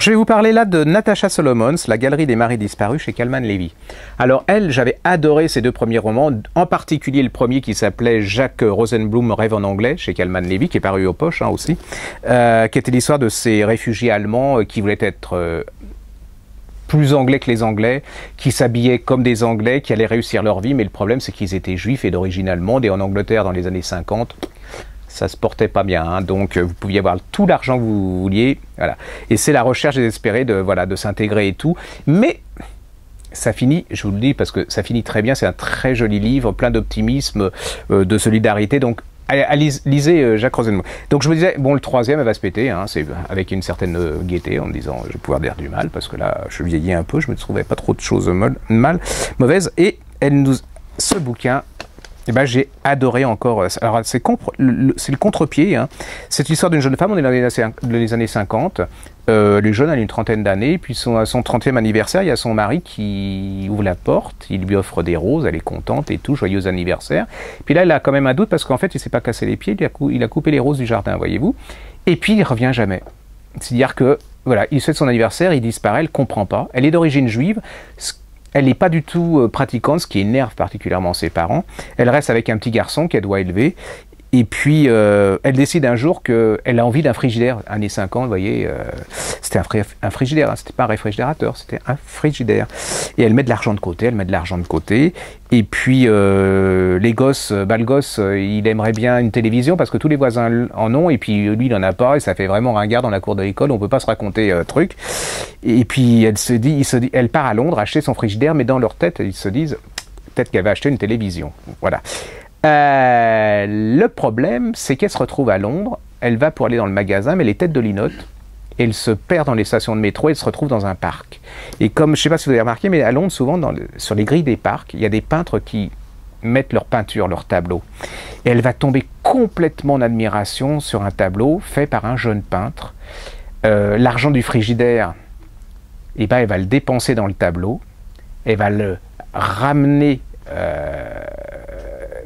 Je vais vous parler là de Natasha Solomons, La Galerie des maris disparus chez Kalman Levy. Alors elle, j'avais adoré ses deux premiers romans, en particulier le premier qui s'appelait Jacques Rosenblum rêve en anglais chez Kalman Levy, qui est paru aux poches aussi, qui était l'histoire de ces réfugiés allemands qui voulaient être plus anglais que les Anglais, qui s'habillaient comme des Anglais, qui allaient réussir leur vie, mais le problème c'est qu'ils étaient juifs et d'origine allemande, et en Angleterre dans les années 50, ça se portait pas bien, hein. Donc vous pouviez avoir tout l'argent que vous vouliez, voilà. Et c'est la recherche désespérée de s'intégrer et tout, mais ça finit, je vous le dis parce que ça finit très bien, c'est un très joli livre, plein d'optimisme, de solidarité, donc lisez Jacques Rosenblum. Donc je me disais, bon, le troisième, elle va se péter, hein, c'est avec une certaine gaieté, en me disant, je vais pouvoir dire du mal, parce que là, je vieillis un peu, je me trouvais pas trop de choses mauvaises, et ce bouquin, eh ben, j'ai adoré encore. Alors, c'est le contre-pied. Hein. C'est l'histoire d'une jeune femme, on est dans les années 50. Les jeunes, elle a une trentaine d'années. Puis, à son 30e anniversaire, il y a son mari qui ouvre la porte. Il lui offre des roses. Elle est contente et tout. Joyeux anniversaire. Puis là, elle a quand même un doute parce qu'en fait, il ne s'est pas cassé les pieds. Il a coupé les roses du jardin, voyez-vous. Et puis, il ne revient jamais. C'est-à-dire que, voilà, il souhaite son anniversaire, il disparaît, elle ne comprend pas. Elle est d'origine juive. Elle n'est pas du tout pratiquante, ce qui énerve particulièrement ses parents. Elle reste avec un petit garçon qu'elle doit élever. Et puis, elle décide un jour qu'elle a envie d'un frigidaire. Années 50, vous voyez, c'était un frigidaire, hein, c'était pas un réfrigérateur, c'était un frigidaire. Et elle met de l'argent de côté, Et puis, les gosses, le gosse, il aimerait bien une télévision parce que tous les voisins en ont. Et puis, lui, il n'en a pas. Et ça fait vraiment ringard dans la cour de l'école. On ne peut pas se raconter truc. Et puis, elle part à Londres acheter son frigidaire. Mais dans leur tête, ils se disent, peut-être qu'elle va acheter une télévision. Voilà. Le problème, c'est qu'elle se retrouve à Londres, elle va pour aller dans le magasin, mais les têtes de linotte, elle se perd dans les stations de métro, elle se retrouve dans un parc. Et comme, je ne sais pas si vous avez remarqué, mais à Londres, souvent, sur les grilles des parcs, il y a des peintres qui mettent leur peinture, leur tableau. Et elle va tomber complètement en admiration sur un tableau fait par un jeune peintre. L'argent du frigidaire, eh ben, elle va le dépenser dans le tableau, elle va le ramener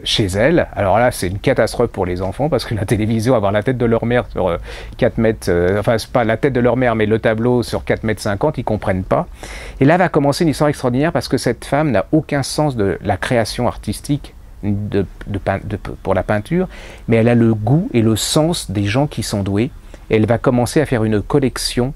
chez elle. Alors là, c'est une catastrophe pour les enfants parce que la télévision, avoir la tête de leur mère sur 4 mètres, enfin, c'est pas la tête de leur mère, mais le tableau sur 4 mètres 50, ils comprennent pas. Et là va commencer une histoire extraordinaire parce que cette femme n'a aucun sens de la création artistique pour la peinture, mais elle a le goût et le sens des gens qui sont doués. Et elle va commencer à faire une collection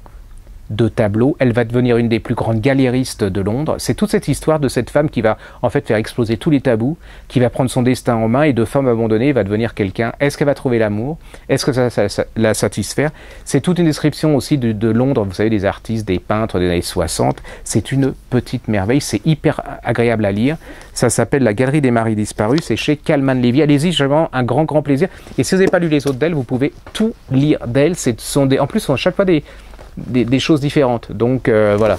de tableaux, elle va devenir une des plus grandes galéristes de Londres. C'est toute cette histoire de cette femme qui va en fait faire exploser tous les tabous, qui va prendre son destin en main et de femme abandonnée va devenir quelqu'un. Est-ce qu'elle va trouver l'amour? Est-ce que ça va la satisfaire? C'est toute une description aussi de Londres, vous savez, des artistes, des peintres des années 60. C'est une petite merveille, c'est hyper agréable à lire. Ça s'appelle La Galerie des maris disparus, c'est chez Kalman Levy. Allez-y, j'ai vraiment un grand plaisir. Et si vous n'avez pas lu les autres d'elle, vous pouvez tout lire d'elle. En plus, ce sont chaque fois des choses différentes. Donc voilà.